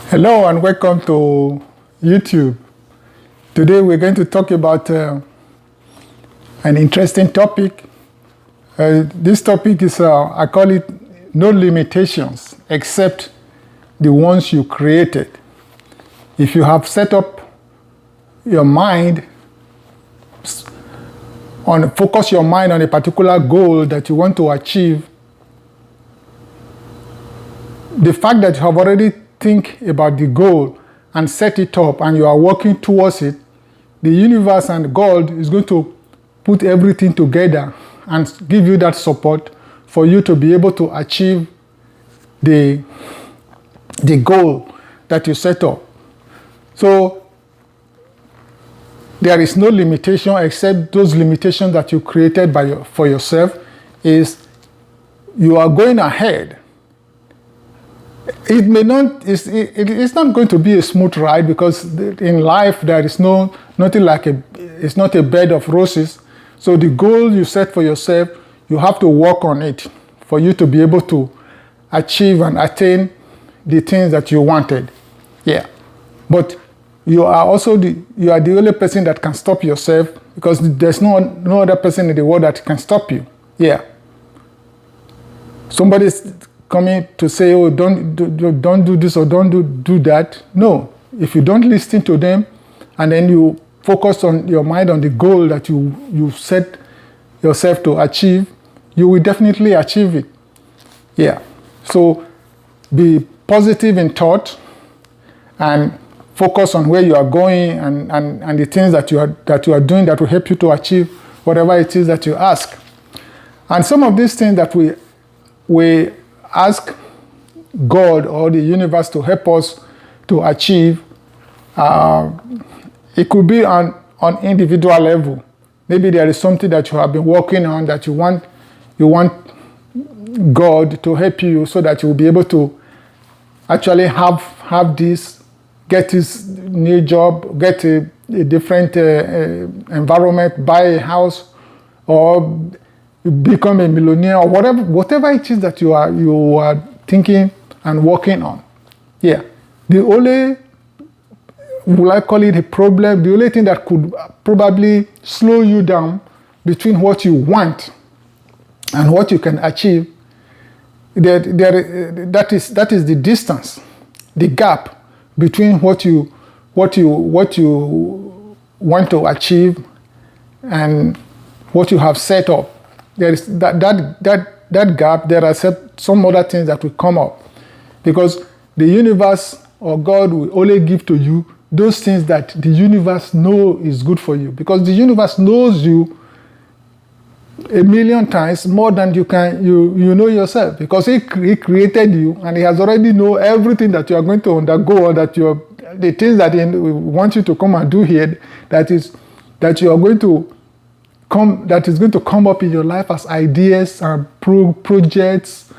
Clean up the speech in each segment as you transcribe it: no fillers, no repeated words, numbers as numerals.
Hello and welcome to YouTube. Today we're going to talk about an interesting topic. This topic is, I call it no limitations except the ones you created. If you have set up your mind, focus your mind on a particular goal that you want to achieve, the fact that you have already think about the goal and set it up and you are working towards it, the universe and God is going to put everything together and give you that support for you to be able to achieve the goal that you set up. So there is no limitation except those limitations that you created for yourself. Is you are going ahead. It may not, it's not going to be a smooth ride, because in life there is nothing like it's not a bed of roses. So the goal you set for yourself, you have to work on it for you to be able to achieve and attain the things that you wanted. Yeah. But you are also the only person that can stop yourself, because there's no other person in the world that can stop you. Yeah. Somebody's coming to say, oh, don't do this or don't do that. No, if you don't listen to them and then you focus on your mind on the goal that you set yourself to achieve, you will definitely achieve it. Yeah. So be positive in thought and focus on where you are going and the things that you are doing that will help you to achieve whatever it is that you ask. And some of these things that we ask God or the universe to help us to achieve, it could be on individual level. Maybe there is something that you have been working on that you want God to help you so that you will be able to actually have this, get this new job, get a different environment, buy a house, or become a millionaire, or whatever it is that you are thinking and working on. Yeah. The only, will I call it a problem, the only thing that could probably slow you down between what you want and what you can achieve, that is the distance, the gap between what you want to achieve and what you have set up. There is that gap. There are some other things that will come up, because the universe or God will only give to you those things that the universe knows is good for you, because the universe knows you a million times more than you know yourself, because he created you and he has already know everything that you are going to undergo, or that the things that he wants you to come and do here, that is going to come up in your life as ideas and projects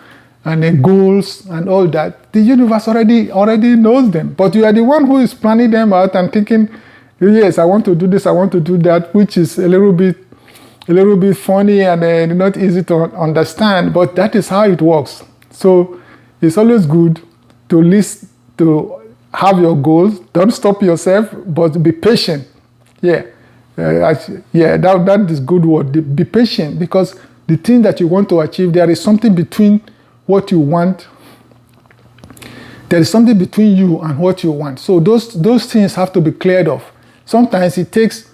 and goals and all that. The universe already knows them, but you are the one who is planning them out and thinking, yes, I want to do this, I want to do that, which is a little bit funny and not easy to understand, but that is how it works. So it's always good to have your goals. Don't stop yourself, but be patient. Yeah. That is good word. Be patient, because the thing that you want to achieve, there is something between what you want. There is something between you and what you want. So those things have to be cleared off. Sometimes it takes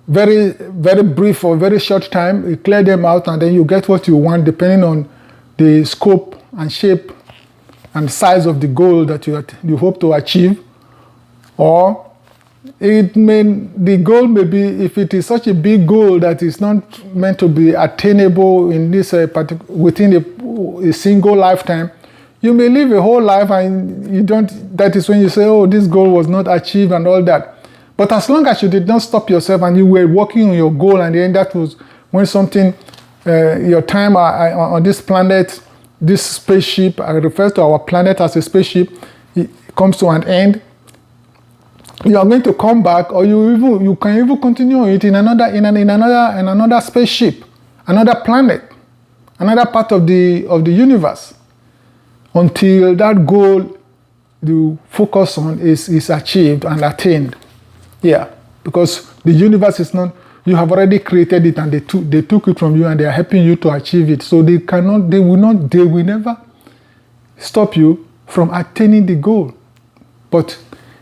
very, very brief or very short time. You clear them out and then you get what you want, depending on the scope and shape and size of the goal that you hope to achieve. Or the goal may be, if it is such a big goal that is not meant to be attainable in this within a single lifetime, you may live a whole life and you don't. That is when you say, oh, this goal was not achieved and all that. But as long as you did not stop yourself and you were working on your goal, and then that was when something, your time on this planet, this spaceship, I refer to our planet as a spaceship, it comes to an end. You are going to come back, or you can even continue it in another spaceship, another planet, another part of the universe, until that goal you focus on is achieved and attained. Yeah, because the universe is not, you have already created it and they took it from you and they are helping you to achieve it. So they will never stop you from attaining the goal. But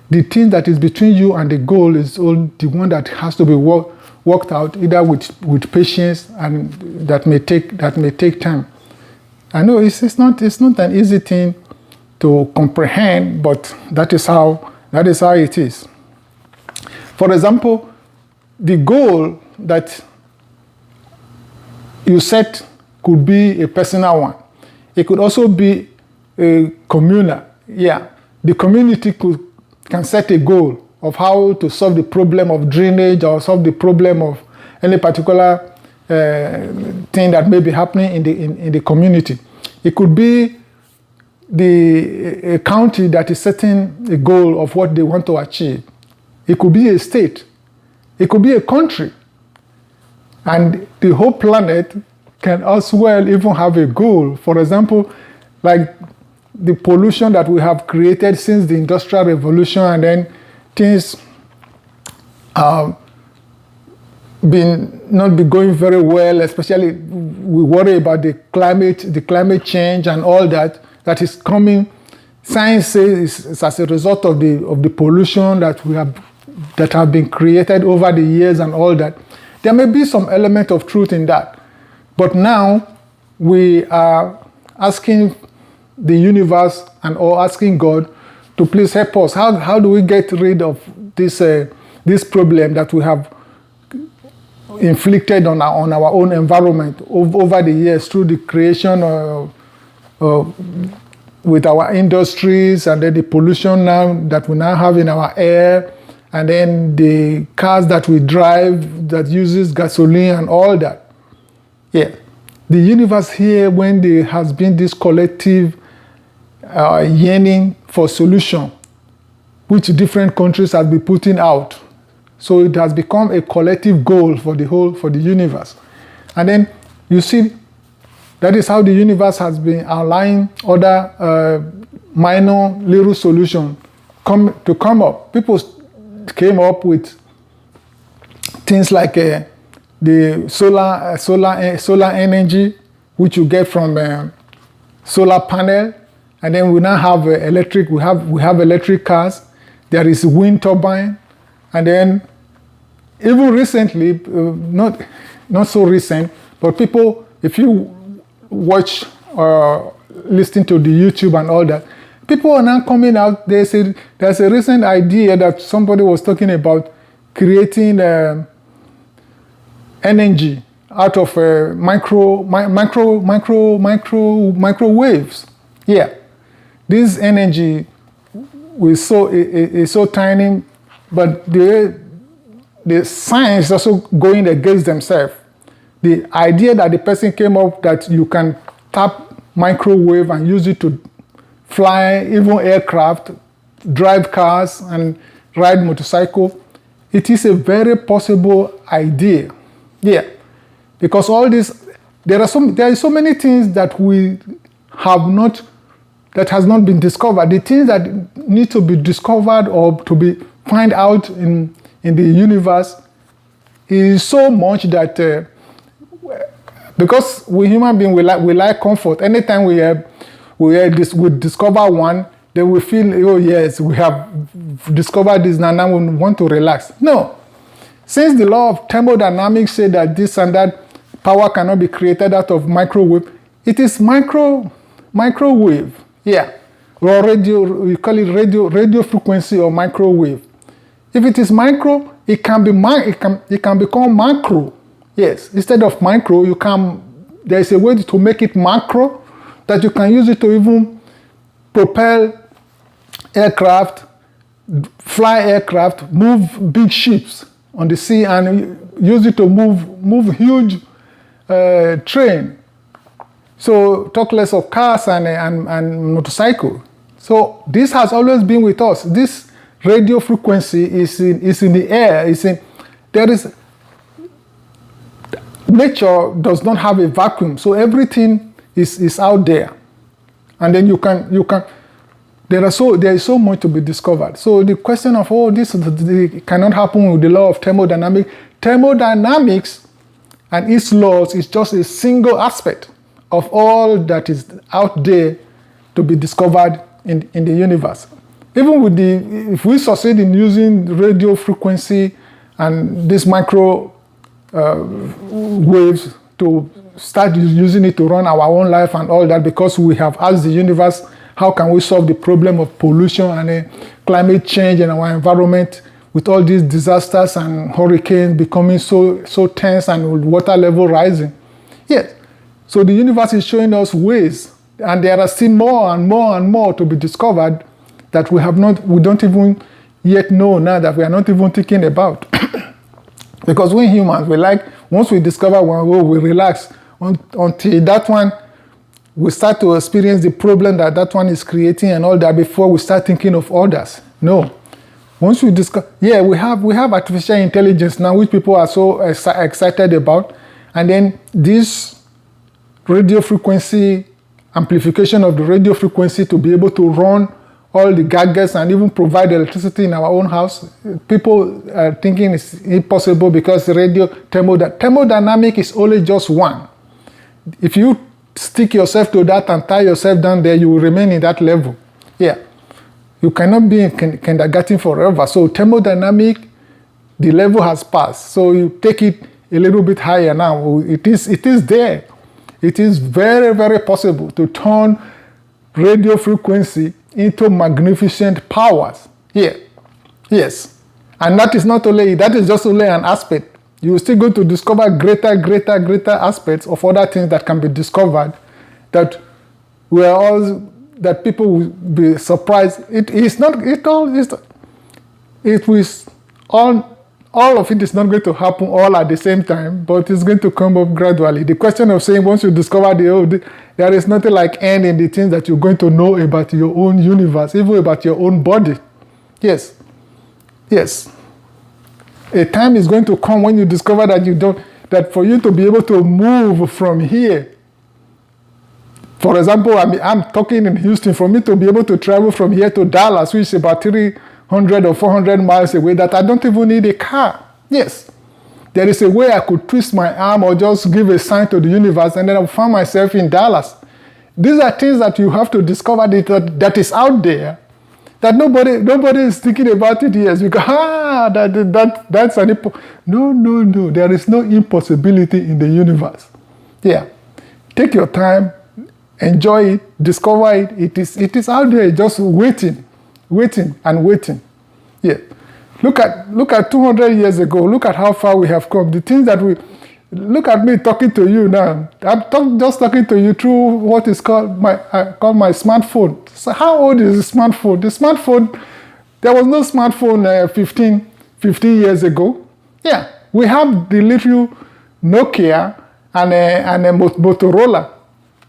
the thing that is between you and the goal is all the one that has to be worked out, either with patience, and that may take time. I know it's not an easy thing to comprehend, but that is how it is. For example, the goal that you set could be a personal one. It could also be a communal. Yeah, the community can set a goal of how to solve the problem of drainage or solve the problem of any particular thing that may be happening in the community. It could be a county that is setting a goal of what they want to achieve. It could be a state. It could be a country. And the whole planet can as well even have a goal. For example, like the pollution that we have created since the Industrial Revolution, and then things not be going very well, especially we worry about the climate change and all that is coming. Science says it's as a result of the pollution that have been created over the years and all that. There may be some element of truth in that. But now we are asking the universe or asking God to please help us. How do we get rid of this problem that we have inflicted on our own environment over the years through the creation with our industries, and then the pollution now that we now have in our air, and then the cars that we drive that uses gasoline and all that. Yeah, the universe here, when there has been this collective yearning for solution, which different countries have been putting out. So it has become a collective goal for the universe. And then you see, that is how the universe has been allowing other minor little solutions to come up. People came up with things like the solar energy, which you get from solar panel, and then we now have electric. We have electric cars. There is wind turbine, and then even recently, not so recent, but people, if you watch or listen to the YouTube and all that, people are now coming out. They say there's a recent idea that somebody was talking about creating energy out of microwaves. Yeah, this energy is so tiny, but the science is also going against themselves. The idea that the person came up that you can tap microwave and use it to fly even aircraft, drive cars, and ride motorcycle, it is a very possible idea. Yeah, because all this, there are so many things that we have not, that has not been discovered. The things that need to be discovered or to be find out in the universe is so much that because we human beings, we like comfort. Anytime we discover one, then we feel, oh yes, we have discovered this, now we want to relax. No. Since the law of thermodynamics say that this and that power cannot be created out of microwave, it is microwave. Yeah. Or radio, we call it radio frequency or microwave. If it is micro, it can become macro. Yes, instead of micro, there is a way to make it macro, that you can use it to even propel aircraft, fly aircraft, move big ships on the sea, and use it to move huge train. So talk less of cars and motorcycle. So this has always been with us. This radio frequency is in the air. Nature does not have a vacuum, so everything is out there, and then you can there is so much to be discovered. So the question of, this cannot happen with the law of thermodynamics. Thermodynamics and its laws is just a single aspect of all that is out there to be discovered in the universe. Even with if we succeed in using radio frequency and these micro waves to start using it to run our own life and all that, because we have asked the universe, how can we solve the problem of pollution and climate change in our environment with all these disasters and hurricanes becoming so tense and with water level rising? Yes. So the universe is showing us ways, and there are still more and more and more to be discovered that we don't even yet know now, that we are not even thinking about. Because we humans, once we discover one, we relax until that one, we start to experience the problem that one is creating and all that before we start thinking of others. No. Once we discover, we have artificial intelligence now, which people are so excited about. And then this radio frequency, amplification of the radio frequency to be able to run all the gadgets and even provide electricity in our own house. People are thinking it's impossible because thermodynamic is only just one. If you stick yourself to that and tie yourself down there, you will remain in that level. Yeah. You cannot be in kindergarten forever. So thermodynamic, the level has passed. So you take it a little bit higher now. It is there. It is very, very possible to turn radio frequency into magnificent powers. Yeah. Yes. And that is just only an aspect. You are still going to discover greater aspects of other things that can be discovered that people will be surprised. All of it is not going to happen all at the same time, but it's going to come up gradually. The question of saying once you discover there is nothing like end in the things that you're going to know about your own universe, even about your own body. Yes. Yes. A time is going to come when you discover that for you to be able to move from here, for example, I'm talking in Houston, for me to be able to travel from here to Dallas, which is about 300 or 400 miles away, that I don't even need a car. Yes. There is a way I could twist my arm or just give a sign to the universe and then I'll find myself in Dallas. These are things that you have to discover that is out there, that nobody is thinking about it yet. You go, that's an No. There is no impossibility in the universe. Yeah. Take your time, enjoy it, discover it. It is out there just waiting. Yeah. Look at 200 years ago. Look at how far we have come. The things that look at me talking to you now. I'm just talking to you through what is called my smartphone. So how old is the smartphone? The smartphone, there was no smartphone 15 years ago. Yeah. We have the little Nokia and a Motorola.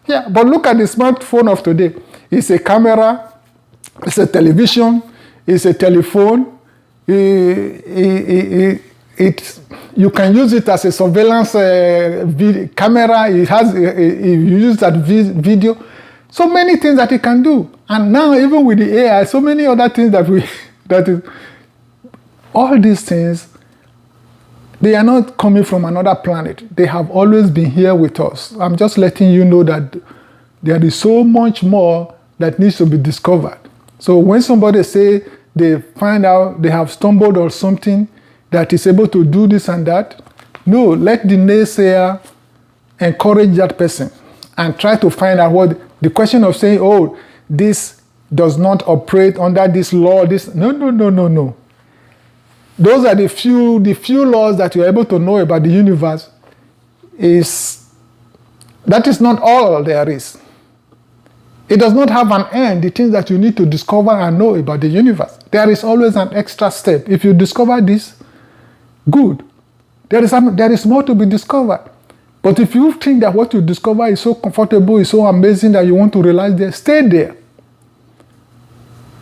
Yeah. But look at the smartphone of today. It's a camera. It's a television, it's a telephone. You can use it as a surveillance camera. You use that video. So many things that it can do. And now even with the AI, so many other things all these things, they are not coming from another planet. They have always been here with us. I'm just letting you know that there is so much more that needs to be discovered. So when somebody say they find out they have stumbled on something that is able to do this and that, no, let the naysayer encourage that person and try to find out what the question of saying, this does not operate under this law. No. Those are the few laws that you're able to know about the universe. That is not all there is. It does not have an end, the things that you need to discover and know about the universe. There is always an extra step. If you discover this, good. There is more to be discovered. But if you think that what you discover is so comfortable, is so amazing that you want to realize there, stay there.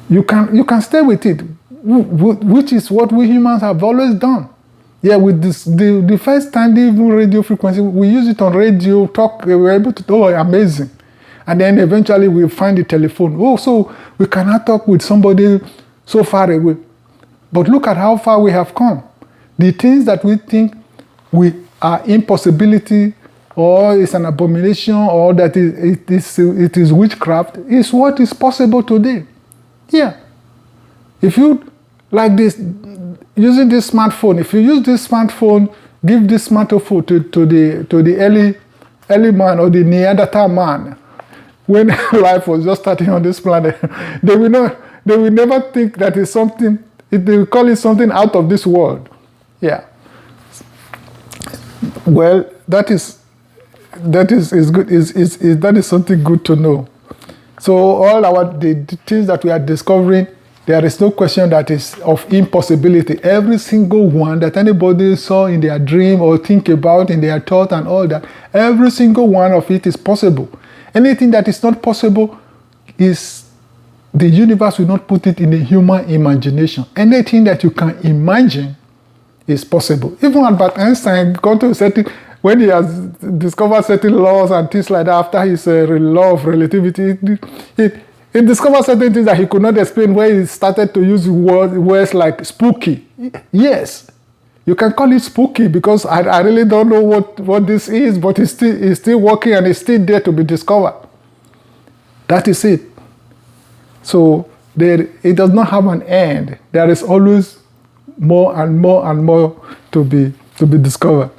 You can stay with it, which is what we humans have always done. Yeah, with this, the first time even radio frequency, we use it on radio, talk, we were able to, amazing. And then eventually we'll find the telephone. Oh, so we cannot talk with somebody so far away. But look at how far we have come. The things that we think we are impossibility, or it's an abomination, or that it is witchcraft, is what is possible today. Yeah. If you, like this, using this smartphone, if you use this smartphone, give this smartphone to the early man or the Neanderthal man, when life was just starting on this planet, they will never think that it's something, they will call it something out of this world. Yeah. Well, that is good. That is something good to know. So all the things that we are discovering, there is no question that is of impossibility. Every single one that anybody saw in their dream or think about in their thought and all that, every single one of it is possible. Anything that is not possible is, the universe will not put it in the human imagination. Anything that you can imagine is possible. Even Albert Einstein got to certain, when he has discovered certain laws and things like that, after his law of relativity, he discovered certain things that he could not explain, where he started to use words like spooky. Yes, you can call it spooky because I really don't know what this is, but it's still working and it's still there to be discovered. That is it. So it does not have an end. There is always more and more and more to be discovered.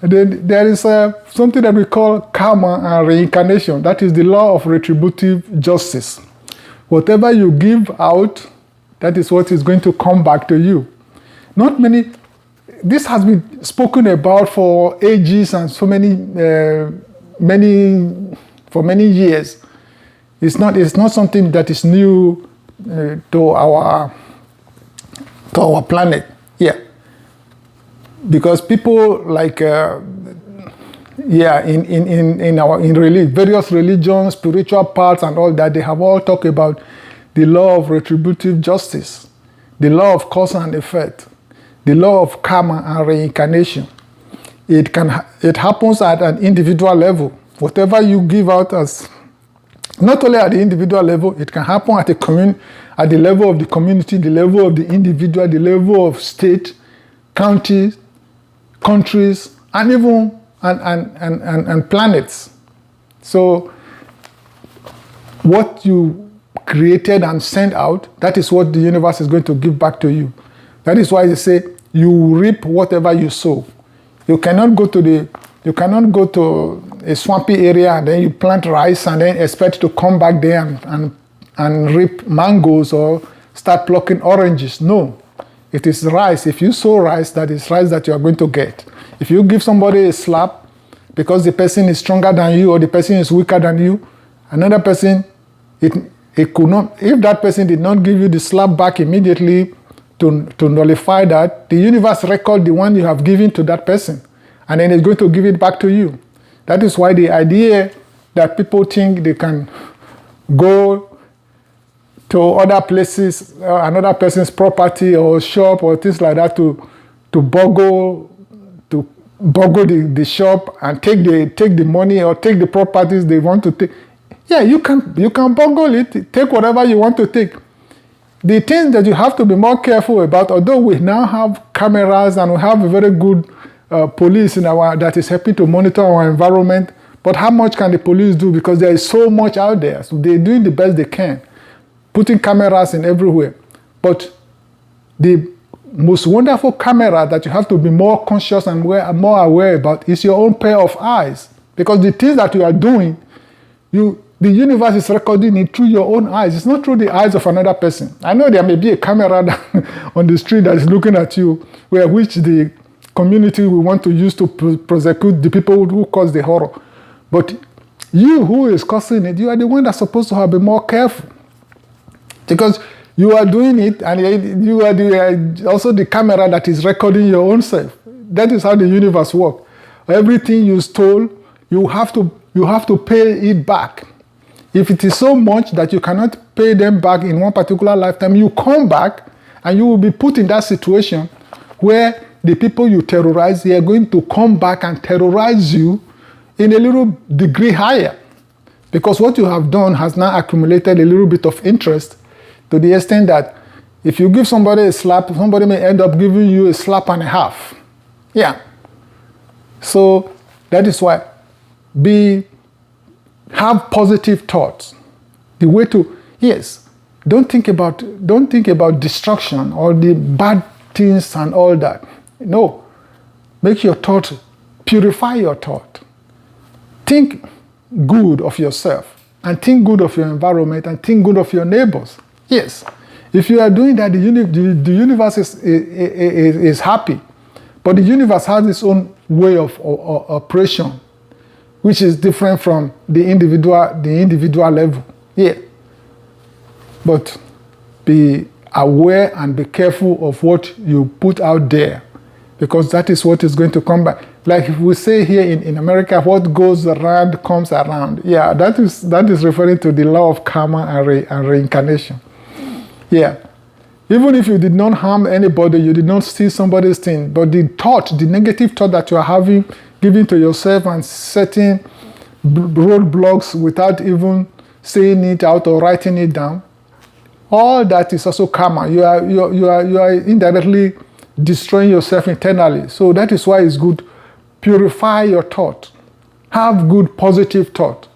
And then there is something that we call karma and reincarnation. That is the law of retributive justice. Whatever you give out, that is what is going to come back to you. This has been spoken about for ages and so for many years. It's not something that is new to our planet. Yeah. Because people like various religions, spiritual paths and all that, they have all talked about the law of retributive justice, the law of cause and effect, the law of karma and reincarnation. It happens at an individual level. Whatever you give out as, not only at the individual level, it can happen at at the level of the community, the level of the individual, the level of state, counties, countries, and even and planets. So what you created and sent out, that is what the universe is going to give back to you. That is why they say you reap whatever you sow. You cannot go to a swampy area and then you plant rice and then expect to come back there and reap mangoes or start plucking oranges. No. It is rice. If you sow rice, that is rice that you are going to get. If you give somebody a slap because the person is stronger than you or the person is weaker than you, another person, it could not, if that person did not give you the slap back immediately to nullify that, the universe record the one you have given to that person, and then it's going to give it back to you. That is why the idea that people think they can go to other places, another person's property or shop or things like that to boggle the shop and take the money or take the properties they want to take. Yeah, you can boggle it, take whatever you want to take. The things that you have to be more careful about, although we now have cameras and we have a very good police that is helping to monitor our environment, but how much can the police do? Because there is so much out there, so they're doing the best they can, putting cameras in everywhere. But the most wonderful camera that you have to be more conscious and more aware about is your own pair of eyes. Because the things that you are doing, the universe is recording it through your own eyes. It's not through the eyes of another person. I know there may be a camera on the street that is looking at you, which the community will want to use to prosecute the people who cause the horror. But you who is causing it, you are the one that's supposed to be more careful. Because you are doing it, and you are also the camera that is recording your own self. That is how the universe works. Everything you stole, you have to pay it back. If it is so much that you cannot pay them back in one particular lifetime, you come back and you will be put in that situation where the people you terrorize, they are going to come back and terrorize you in a little degree higher. Because what you have done has now accumulated a little bit of interest to the extent that if you give somebody a slap, somebody may end up giving you a slap and a half. Yeah. So that is why have positive thoughts. The way to, yes, don't think about destruction or the bad things and all that. No. Make your thought, purify your thought. Think good of yourself and think good of your environment and think good of your neighbors. Yes. If you are doing that, the universe is happy. But the universe has its own way of operation, which is different from the individual level. Yeah. But be aware and be careful of what you put out there, because that is what is going to come back. Like we say here in America, what goes around comes around. Yeah, that is referring to the law of karma and reincarnation. Yeah. Even if you did not harm anybody, you did not steal somebody's thing, but the negative thought that you are having, giving to yourself and setting roadblocks without even saying it out or writing it down, all that is also karma. You are indirectly destroying yourself internally. So that is why it's good. Purify your thought. Have good positive thought.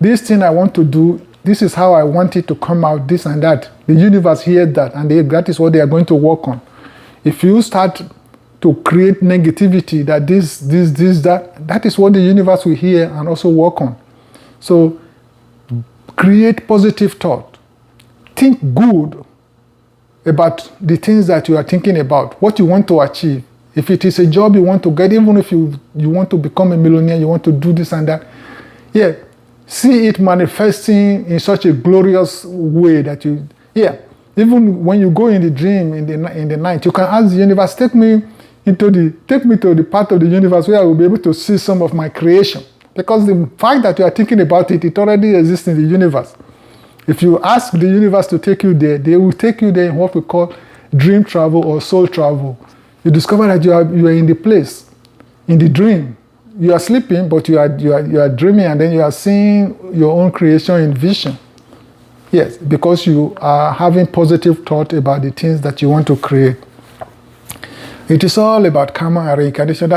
This thing I want to do, this is how I want it to come out, this and that. The universe hears that, and that is what they are going to work on. If you start to create negativity, that that is what the universe will hear and also work on. So create positive thought. Think good about the things that you are thinking about, what you want to achieve. If it is a job you want to get, even if you want to become a millionaire, you want to do this and that, yeah, see it manifesting in such a glorious way that you, yeah, even when you go in the dream in the night, you can ask the universe, take me to the part of the universe where I will be able to see some of my creation. Because the fact that you are thinking about it, it already exists in the universe. If you ask the universe to take you there, they will take you there in what we call dream travel or soul travel. You discover that you are in the place, in the dream. You are sleeping, but you are dreaming, and then you are seeing your own creation in vision. Yes, because you are having positive thought about the things that you want to create. It is all about karma and reincarnation.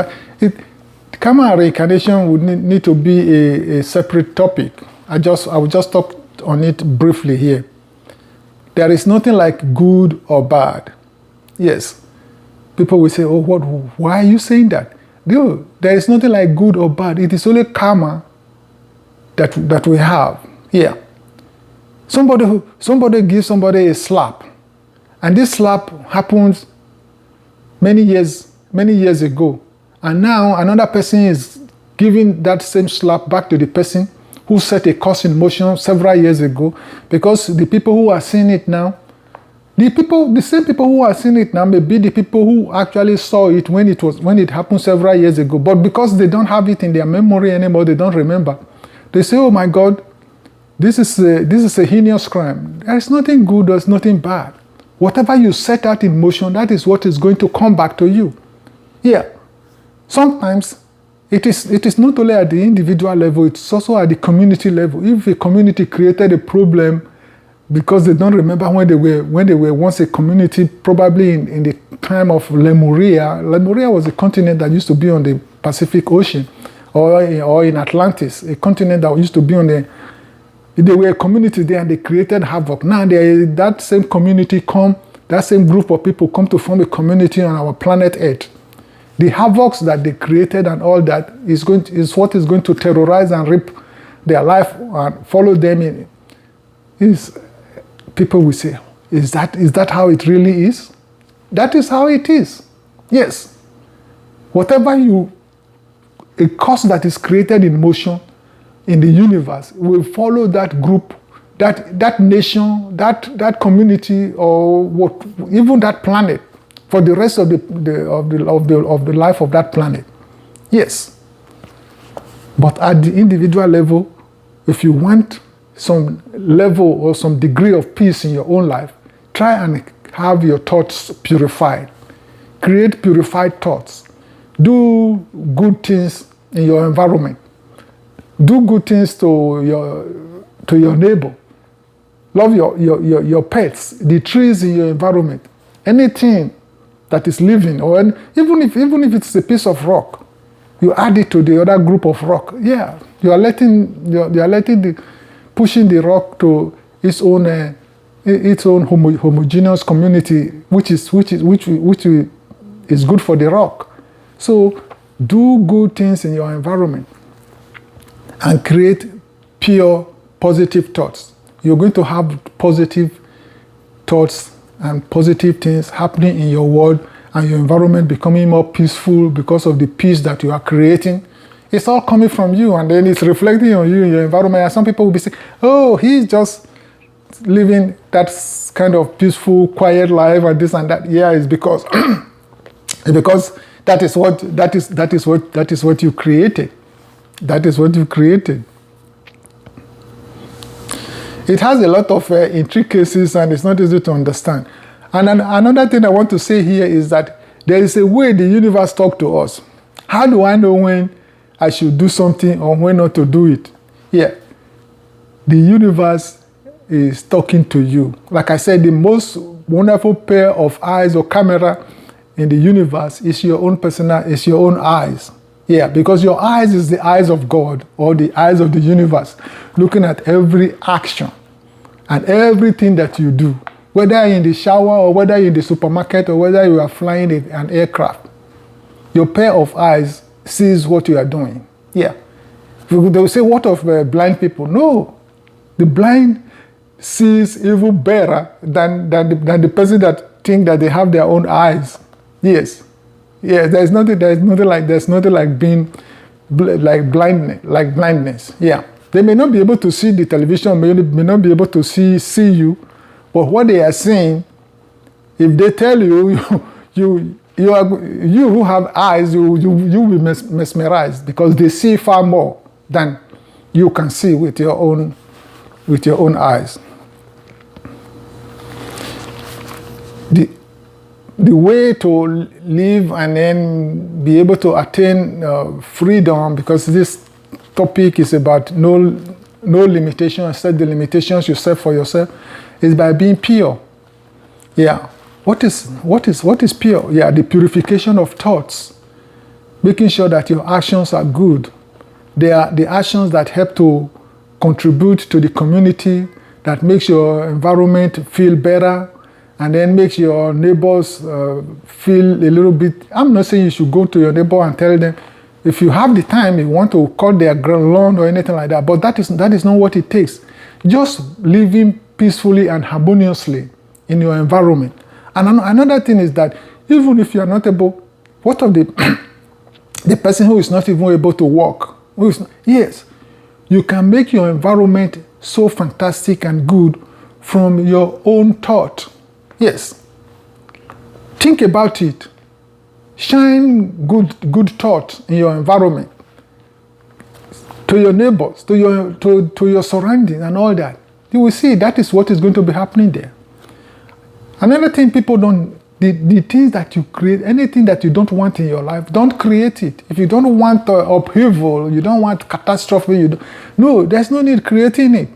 Karma and reincarnation would need to be a separate topic. I will just talk on it briefly here. There is nothing like good or bad. Yes. People will say, oh, why are you saying that? No, there is nothing like good or bad. It is only karma that we have here. Somebody gives somebody a slap, and this slap happens many years ago, and now another person is giving that same slap back to the person who set a cause in motion several years ago, because the people who are seeing it now, the same people who are seeing it now may be the people who actually saw it when it happened several years ago. But because they don't have it in their memory anymore, they don't remember. They say, "Oh my God, this is a heinous crime." There is nothing good, there's nothing bad. Whatever you set out in motion, that is what is going to come back to you. Yeah. Sometimes it is not only at the individual level, it's also at the community level. If a community created a problem because they don't remember when they were once a community, probably in the time of Lemuria. Lemuria was a continent that used to be on the Pacific Ocean, or in Atlantis, a continent that used to be on the. They were a community there, and they created havoc. Now that same community that same group of people come to form a community on our planet Earth. The havocs that they created and all that is what is going to terrorize and rip their life and follow them in. People will say, is that how it really is? That is how it is. Yes. Whatever a cause that is created in motion in the universe will follow that group, that nation, that community, or even that planet for the rest of the life of that planet. Yes. But at the individual level, if you want some level or some degree of peace in your own life, try and have your thoughts purified. Create purified thoughts. Do good things in your environment. Do good things to your neighbor. Love your pets, the trees in your environment, anything that is living, or even if it's a piece of rock, you add it to the other group of rock. Yeah, you are pushing the rock to its own homogeneous community, which is good for the rock. So do good things in your environment and create pure, positive thoughts. You're going to have positive thoughts and positive things happening in your world, and your environment becoming more peaceful because of the peace that you are creating. It's all coming from you, and then it's reflecting on you in your environment. And some people will be saying, oh, he's just living that kind of peaceful, quiet life and this and that. Yeah, it's because that is what you created. That is what you created. It has a lot of intricacies, and it's not easy to understand. And another thing I want to say here is that there is a way the universe talks to us. How do I know when I should do something or when not to do it? Yeah, the universe is talking to you. Like I said, the most wonderful pair of eyes or camera in the universe is your own eyes. Yeah, because your eyes is the eyes of God, or the eyes of the universe, looking at every action and everything that you do, whether you're in the shower or whether you're in the supermarket or whether you are flying an aircraft. Your pair of eyes sees what you are doing. Yeah. They will say, what of blind people? No. The blind sees even better than the person that think that they have their own eyes. Yes. Yeah, there's nothing like being like blindness. Yeah. They may not be able to see the television, may not be able to see you, but what they are seeing, if they tell you, you who have eyes, you will be mesmerized, because they see far more than you can see with your own eyes. The way to live and then be able to attain freedom, because this topic is about no limitations, set the limitations you set for yourself, is by being pure. Yeah. What is pure? Yeah, the purification of thoughts, making sure that your actions are good. They are the actions that help to contribute to the community, that makes your environment feel better, and then makes your neighbors feel a little bit. I'm not saying you should go to your neighbor and tell them, if you have the time, you want to cut their lawn or anything like that, but that is not what it takes. Just living peacefully and harmoniously in your environment. And another thing is that even if you are not able, what of the person who is not even able to walk? Yes, you can make your environment so fantastic and good from your own thought. Yes. Think about it. Shine good thought in your environment, to your neighbors, to your surroundings and all that. You will see that is what is going to be happening there. Another thing people don't, the things that you create, anything that you don't want in your life, don't create it. If you don't want upheaval, you don't want catastrophe, no, there's no need creating it.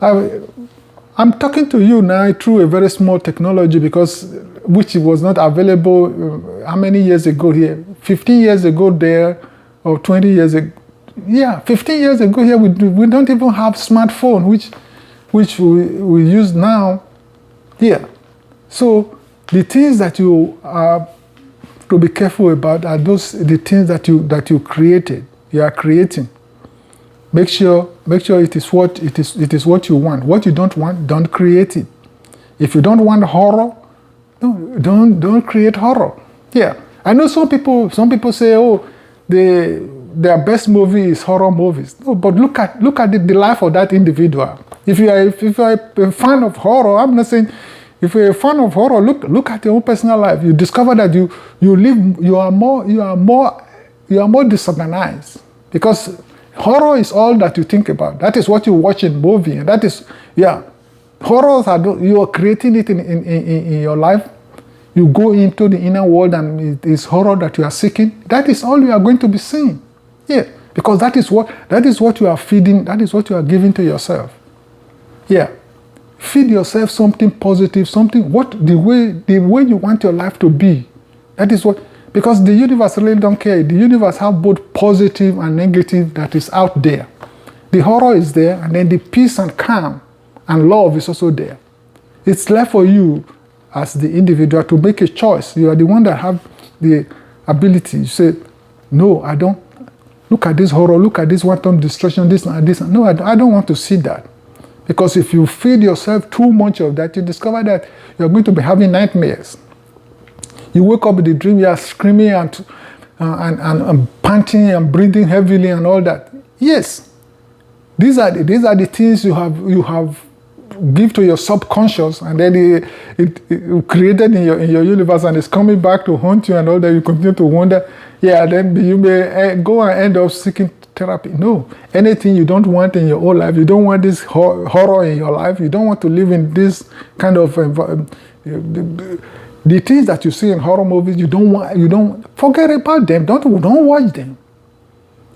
I'm talking to you now through a very small technology, which was not available how many years ago here? 15 years ago there, or 20 years ago. Yeah, 15 years ago here, we don't even have smartphone, which we use now. Yeah. So the things that you are to be careful about are the things that you created. You are creating. Make sure it is what you want. What you don't want, don't create it. If you don't want horror, don't create horror. Yeah. I know some people say, oh, their best movie is horror movies. No, but look at the life of that individual. If you are a fan of horror, I'm not saying, if you're a fan of horror, look at your own personal life. You discover that you are more disorganized, because horror is all that you think about. That is what you watch in movie, and that is, yeah. Horrors you are creating it in your life. You go into the inner world, and it is horror that you are seeking. That is all you are going to be seeing. Yeah, Because that is what you are feeding, that is what you are giving to yourself. Yeah. Feed yourself something positive, something the way you want your life to be. That is what, because the universe really don't care. The universe have both positive and negative that is out there. The horror is there, and then the peace and calm and love is also there. It's left for you as the individual to make a choice. You are the one that have the ability. You say, no, I don't. Look at this horror, look at this wanton destruction, this and this. No, I don't want to see that. Because if you feed yourself too much of that, you discover that you're going to be having nightmares. You wake up with the dream, you are screaming and panting and breathing heavily and all that. Yes, these are the things you have give to your subconscious, and then it created in your universe, and it's coming back to haunt you and all that. You continue to wonder. Yeah, then you may go and end up seeking therapy. No, anything you don't want in your whole life, you don't want this horror in your life, you don't want to live in this kind of the things that you see in horror movies, you don't forget about them. Don't watch them.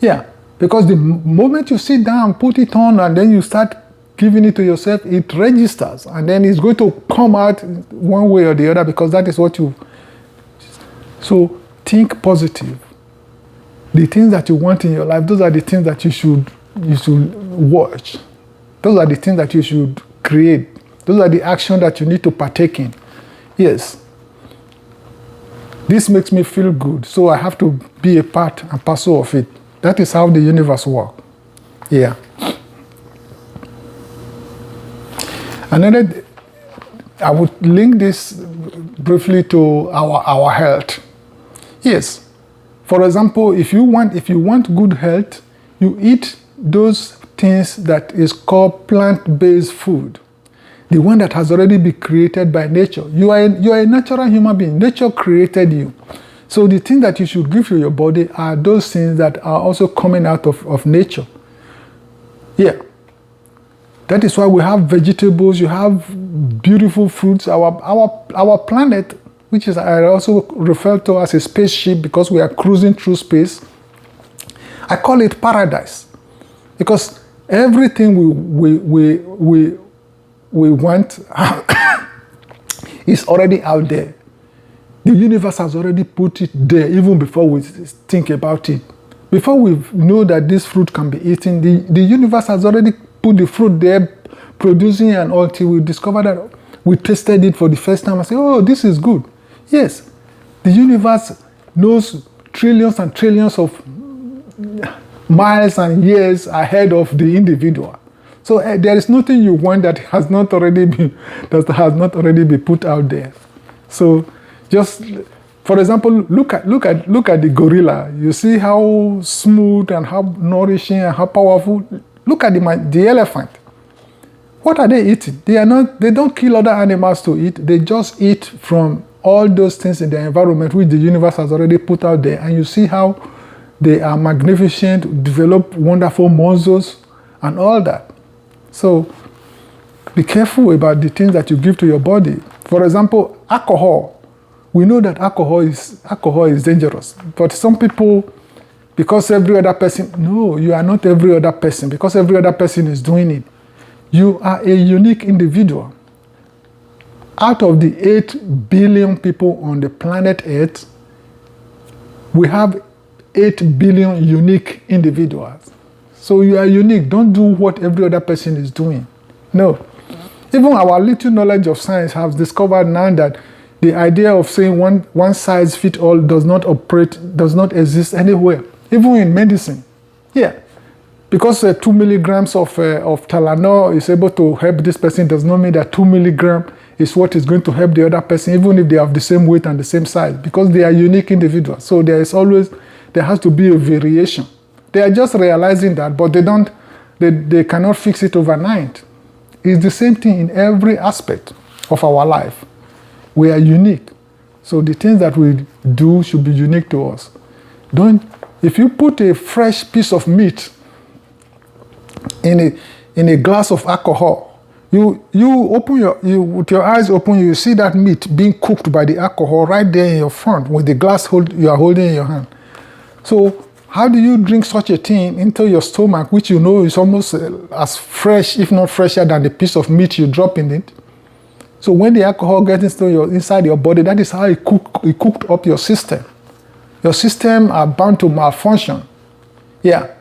Yeah, because the moment you sit down, put it on, and then you start giving it to yourself, it registers, and then it's going to come out one way or the other, because that is what you. So think positive. The things that you want in your life, those are the things that you should watch. Those are the things that you should create. Those are the actions that you need to partake in. Yes. This makes me feel good, so I have to be a part and parcel of it. That is how the universe works. Yeah. Another, I would link this briefly to our health. Yes. For example, if you want good health, you eat those things that is called plant-based food. The one that has already been created by nature. You are a natural human being. Nature created you. So the thing that you should give to your body are those things that are also coming out of nature. Yeah. That is why we have vegetables, you have beautiful fruits. Our planet, which is I also refer to as a spaceship because we are cruising through space, I call it paradise. Because everything we want is already out there. The universe has already put it there even before we think about it. Before we know that this fruit can be eaten, the universe has already put the fruit there, producing, and until we discover that we tasted it for the first time and say, oh, this is good. Yes, the universe knows trillions and trillions of miles and years ahead of the individual. So there is nothing you want that has not already been put out there. So just, for example, look at the gorilla. You see how smooth and how nourishing and how powerful. Look at the elephant. What are they eating? They don't kill other animals to eat. They just eat from all those things in the environment which the universe has already put out there. And you see how they are magnificent, develop wonderful muscles and all that. So be careful about the things that you give to your body. For example, alcohol. We know that alcohol is dangerous. But some people, because every other person, no, you are not every other person. Because every other person is doing it. You are a unique individual. Out of the 8 billion people on the planet Earth, we have 8 billion unique individuals. So you are unique. Don't do what every other person is doing. No. Even our little knowledge of science has discovered now that the idea of saying one size fits all does not exist anywhere. Even in medicine. Yeah. Because 2 milligrams of Tylenol is able to help this person does not mean that 2 milligrams is what is going to help the other person, even if they have the same weight and the same size, because they are unique individuals. So there has to be a variation. They are just realizing that, but they cannot fix it overnight. It's the same thing in every aspect of our life. We are unique. So the things that we do should be unique to us. If you put a fresh piece of meat in a glass of alcohol, you with your eyes open, you see that meat being cooked by the alcohol right there in your front with the glass you are holding in your hand. So How do you drink such a thing into your stomach, which you know is almost as fresh, if not fresher, than the piece of meat you drop in it? So when the alcohol gets inside your body, that is how it cooked up your system. Your system are bound to malfunction. Yeah,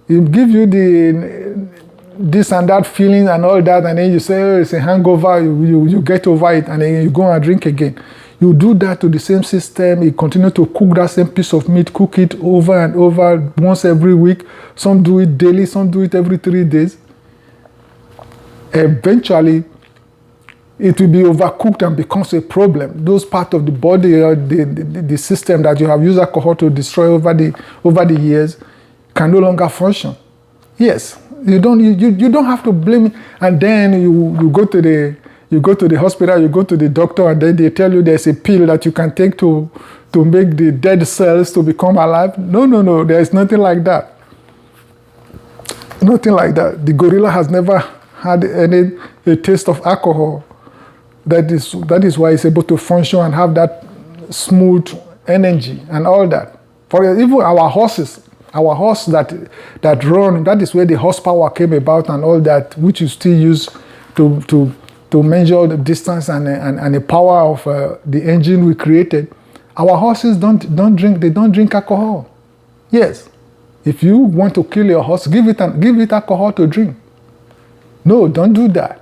it give you this and that feeling and all that, and then you say, oh, it's a hangover, you get over it, and then you go and drink again. You do that to the same system, you continue to cook that same piece of meat, cook it over and over, once every week. Some do it daily, some do it every 3 days. Eventually, it will be overcooked and becomes a problem. Those parts of the body or the system that you have used alcohol to destroy over the years can no longer function. Yes, you don't have to blame it. And then you go to the hospital, you go to the doctor, and then they tell you there's a pill that you can take to make the dead cells to become alive. No, there is nothing like that. Nothing like that. The gorilla has never had a taste of alcohol. That is why it's able to function and have that smooth energy and all that. For even our horses, our horse that run, that is where the horsepower came about and all that, which you still use to measure the distance and the power of the engine we created. Our horses don't drink alcohol. Yes, if you want to kill your horse, give it alcohol to drink. No, don't do that.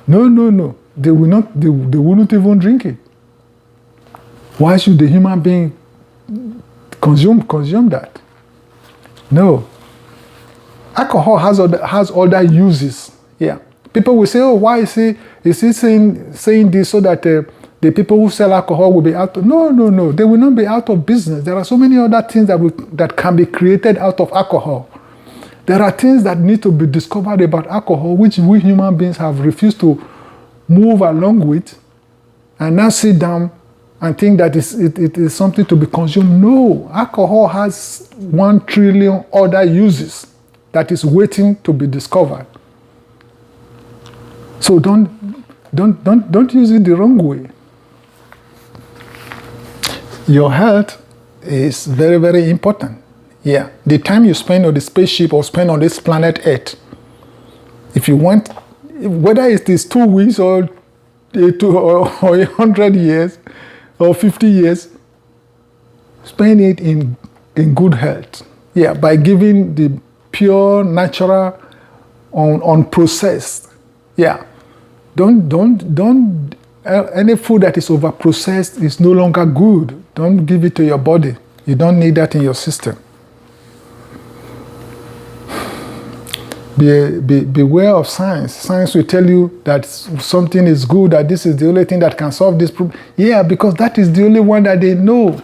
No. They wouldn't even drink it. Why should the human being consume that? No. Alcohol has other uses. Yeah. People will say, oh, why is he saying this so that the people who sell alcohol will be out of... No. They will not be out of business. There are so many other things that can be created out of alcohol. There are things that need to be discovered about alcohol, which we human beings have refused to move along with, and now sit down and think that it is something to be consumed. No, alcohol has 1 trillion other uses that is waiting to be discovered. So don't use it the wrong way. Your health is very, very important. Yeah, the time you spend on the spaceship or spend on this planet Earth, if you want, whether it is 2 weeks or 100 years or 50 years, spend it in good health. Yeah, by giving the pure, natural, unprocessed. Yeah, don't. Any food that is overprocessed is no longer good. Don't give it to your body. You don't need that in your system. Beware of science. Science will tell you that something is good, that this is the only thing that can solve this problem. Yeah, because that is the only one that they know.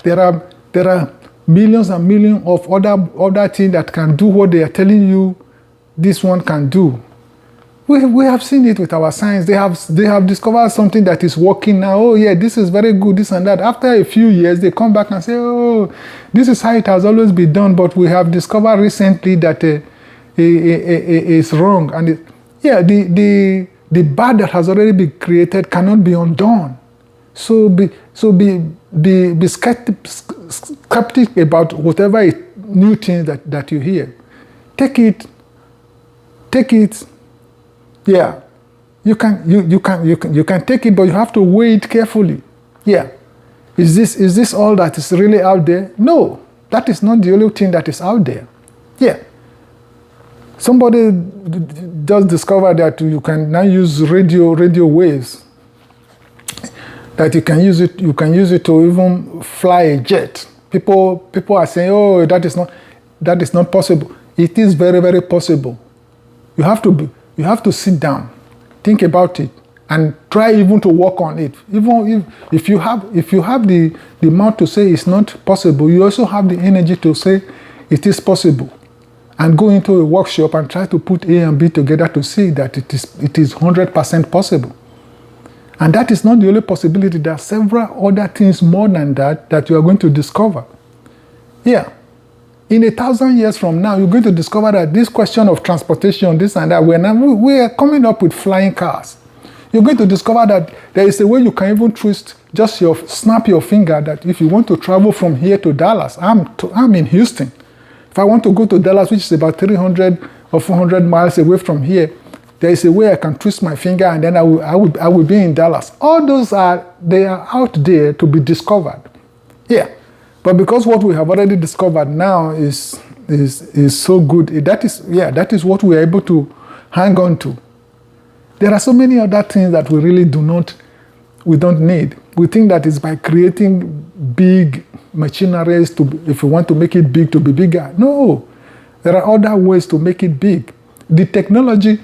There are millions and millions of other things that can do what they are telling you this one can do. We have seen it with our science. They have discovered something that is working now. Oh yeah, this is very good, this and that. After a few years, they come back and say, oh, this is how it has always been done, but we have discovered recently that is wrong. And the bad that has already been created cannot be undone. So be skeptic about whatever new thing that you hear. Take it. Yeah, you can take it, but you have to weigh it carefully. Yeah, is this all that is really out there? No, that is not the only thing that is out there. Yeah. Somebody just discovered that you can now use radio waves. That you can use it to even fly a jet. People are saying, oh, that is not possible. It is very, very possible. You have to sit down, think about it, and try even to work on it. Even if you have the mouth to say it's not possible, you also have the energy to say it is possible. And go into a workshop and try to put A and B together to see that it is 100% possible. And that is not the only possibility. There are several other things more than that you are going to discover. Yeah. In 1,000 years from now, you're going to discover that this question of transportation, this and that, we are coming up with flying cars. you're going to discover that there is a way you can even twist, snap your finger, that if you want to travel from here to Dallas, I'm in Houston. If I want to go to Dallas, which is about 300 or 400 miles away from here, there is a way I can twist my finger and then I will be in Dallas. All those they are out there to be discovered. Yeah. But because what we have already discovered now is so good, that is what we are able to hang on to. There are so many other things that we really we don't need. We think that it's by creating big machineries if we want to make it big, to be bigger. No, there are other ways to make it big. The technology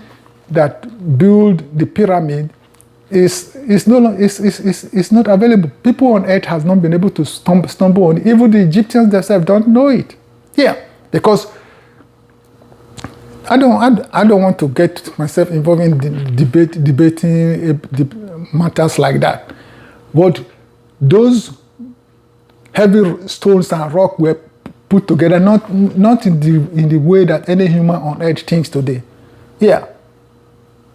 that build the pyramid is not available. People on earth has not been able to stumble on it. Even the Egyptians themselves don't know it. Yeah, because I don't want to get myself involved in debating matters like that. But those heavy stones and rock were put together not in the way that any human on earth thinks today. Yeah,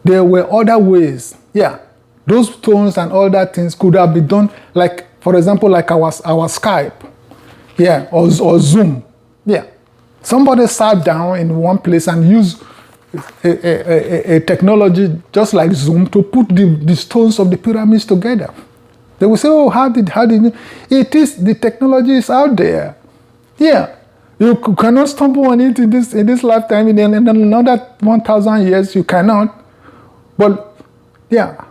there were other ways. Yeah, those stones and all that things could have been done, like, for example, like our Skype. Yeah, or Zoom. Yeah. Somebody sat down in one place and used a technology just like Zoom to put the stones of the pyramids together. They will say, oh, how did you? The technology is out there. Yeah. You cannot stumble on it in this lifetime. In another 1,000 years, you cannot. But, yeah.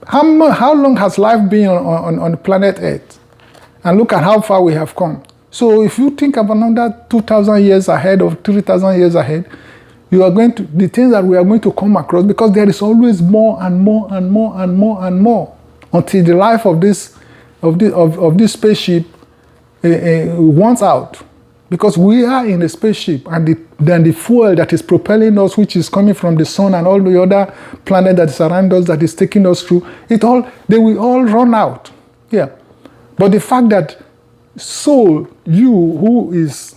How long has life been on planet Earth? And look at how far we have come. So if you think of another 2,000 years ahead or 3,000 years ahead, you are going to, the things that we are going to come across, because there is always more and more and more and more and more until the life of this spaceship runs out. Because we are in a spaceship, and then the fuel that is propelling us, which is coming from the sun and all the other planet that is around us, that is taking us through, they will all run out. Yeah. But the fact that soul, the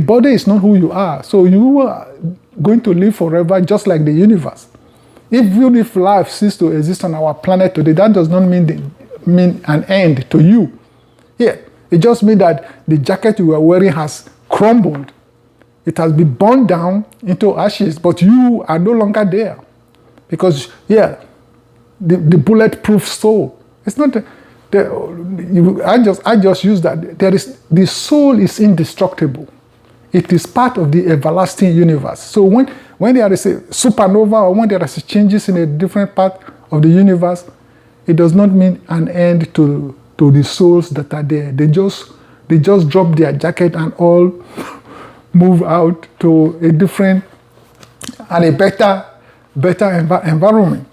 body is not who you are. So you are going to live forever just like the universe. Even if life ceases to exist on our planet today, that does not mean an end to you. Yeah, it just means that the jacket you are wearing has crumbled. It has been burned down into ashes, but you are no longer there. Because, yeah, the bulletproof soul. It's not... I just use that. The soul is indestructible. It is part of the everlasting universe. So when there is a supernova or when there are changes in a different part of the universe, it does not mean an end to the souls that are there. They just drop their jacket and all move out to a different and a better environment.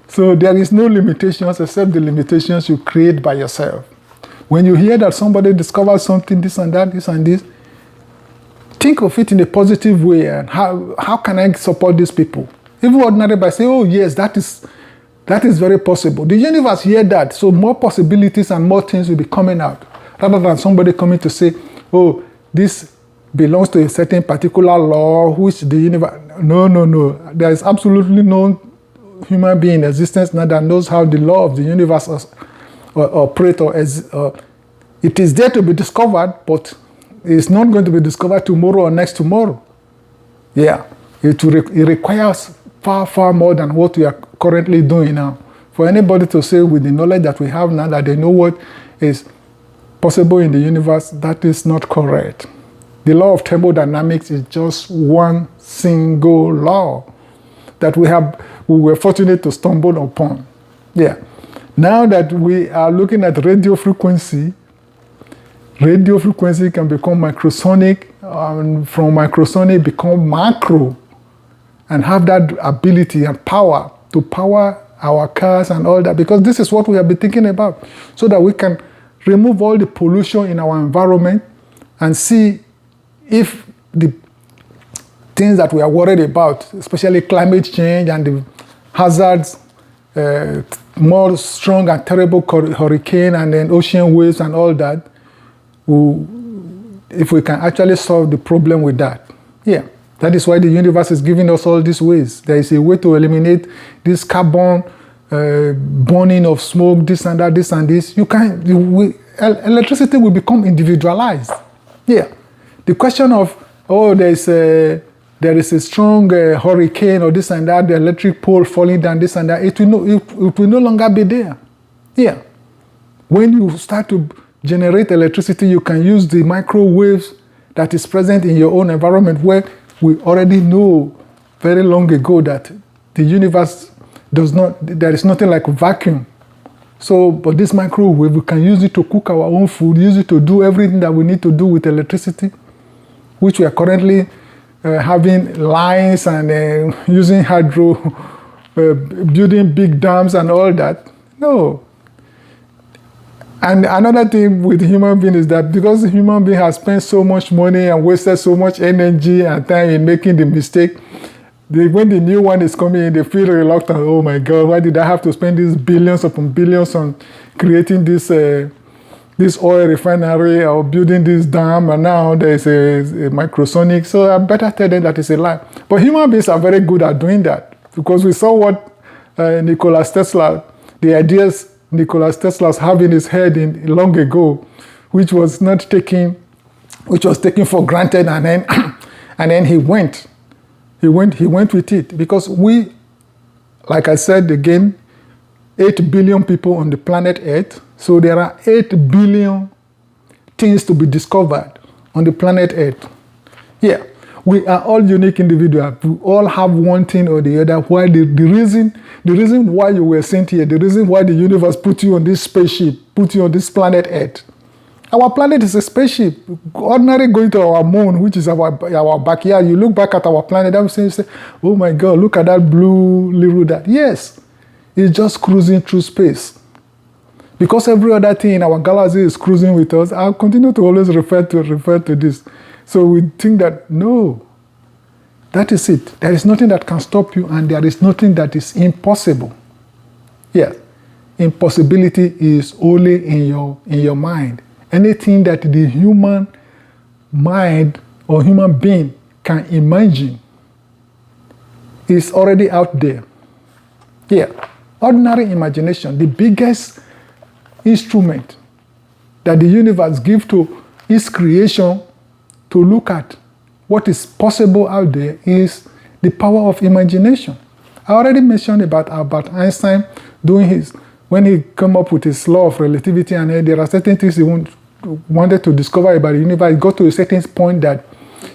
So there is no limitations except the limitations you create by yourself. When you hear that somebody discovers something, this and that, this and this, think of it in a positive way. And how can I support these people? Even ordinary by saying, oh yes, that is very possible. The universe hears that, so more possibilities and more things will be coming out. Rather than somebody coming to say, oh, this belongs to a certain particular law, which the universe... No. There is absolutely no human being in existence now that knows how the law of the universe operates. It is there to be discovered, but it's not going to be discovered tomorrow or next tomorrow. Yeah, it requires far, far more than what we are currently doing now. For anybody to say with the knowledge that we have now that they know what is possible in the universe, that is not correct. The law of thermodynamics is just one single law that we were fortunate to stumble upon. Yeah. Now that we are looking at radio frequency can become microsonic, and from microsonic become macro, and have that ability and power to power our cars and all that, because this is what we have been thinking about, so that we can remove all the pollution in our environment and see if the things that we are worried about, especially climate change and the hazards, more strong and terrible hurricane and then ocean waves and all that, if we can actually solve the problem with that. Yeah. That is why the universe is giving us all these ways. There is a way to eliminate this carbon burning of smoke, this and that, this and this. Electricity will become individualized. Yeah. The question of, oh, there is a strong hurricane or this and that, the electric pole falling down, this and that, it will no longer be there. Yeah. When you start to generate electricity, you can use the microwaves that is present in your own environment, where we already know very long ago that the universe there is nothing like a vacuum. So, but this microwave, we can use it to cook our own food, use it to do everything that we need to do with electricity, which we are currently having lines and using hydro, building big dams and all that. No. And another thing with human being is that because the human being has spent so much money and wasted so much energy and time in making the mistake, when the new one is coming in, they feel reluctant. Oh my God, why did I have to spend these billions upon billions on creating this oil refinery or building this dam, and now there is a microsonic. So I better tell them that it's a lie. But human beings are very good at doing that, because we saw what Nikola Tesla, the ideas Nikola Tesla's have in his head long ago, which was taken for granted, and then he went with it, because we, like I said again, 8 billion people on the planet Earth. So there are 8 billion things to be discovered on the planet Earth. Yeah, we are all unique individuals. We all have one thing or the other. Why the reason why you were sent here, the reason why the universe put you on this spaceship, put you on this planet Earth. Our planet is a spaceship. Ordinary going to our moon, which is our backyard, you look back at our planet, and you say, oh my God, look at that blue little dot. Yes, it's just cruising through space. Because every other thing in our galaxy is cruising with us, I'll continue to always refer to this. So we think that, no, that is it. There is nothing that can stop you, and there is nothing that is impossible. Yes, impossibility is only in your mind. Anything that the human mind or human being can imagine is already out there. Yeah, ordinary imagination, the biggest instrument that the universe gives to its creation to look at what is possible out there is the power of imagination. I already mentioned about Albert Einstein when he came up with his law of relativity, and there are certain things he wanted to discover about the universe. He got to a certain point that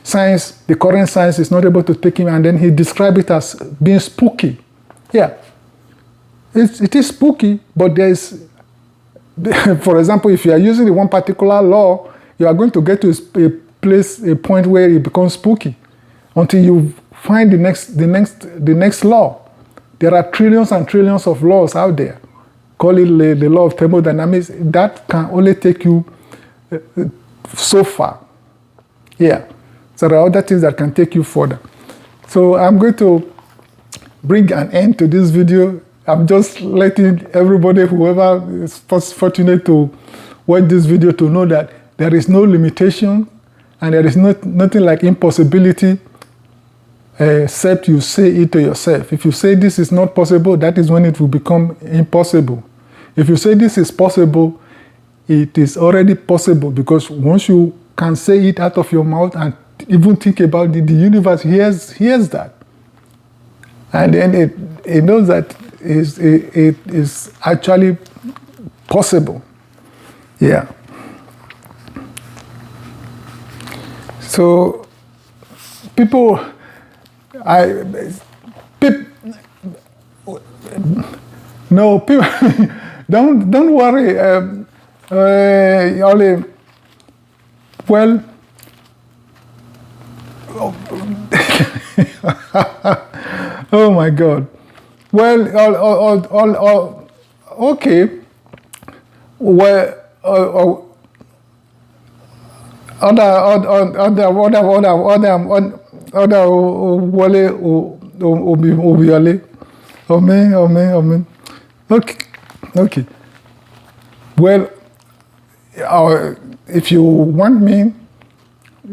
the current science is not able to take him, and then he described it as being spooky. Yeah, it is spooky, but there's, for example, if you are using the one particular law, you are going to get to a point where it becomes spooky until you find the next law. There are trillions and trillions of laws out there. Call it the law of thermodynamics. That can only take you so far. Yeah. So there are other things that can take you further. So I'm going to bring an end to this video. I'm just letting everybody, whoever is fortunate to watch this video, to know that there is no limitation and there is nothing like impossibility, except you say it to yourself. If you say this is not possible, that is when it will become impossible. If you say this is possible, it is already possible, because once you can say it out of your mouth and even think about it, the universe hears that. And then it knows that it is actually possible. Yeah. So don't worry. Well, oh my God. Well, okay. Well, Amen. Okay. Well, if you want me,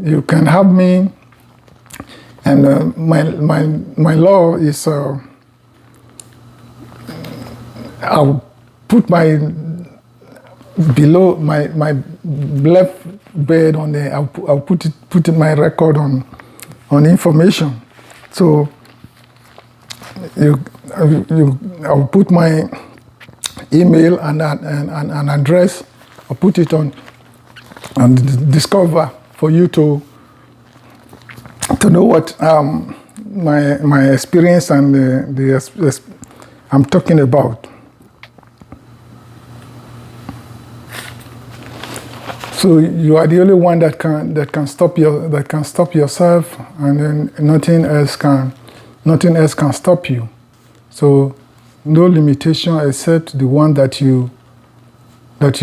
you can have me And my law is I'll put my below my left bed on there. I'll put in my record on information. So I'll put my email and an address. I'll put it on Discover for you to know what my experience and the I'm talking about. So you are the only one that can stop yourself, and then nothing else can stop you. So no limitation except the one that you have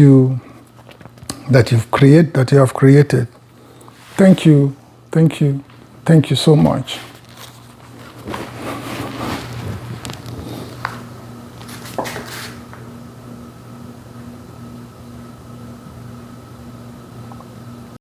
created. Thank you so much.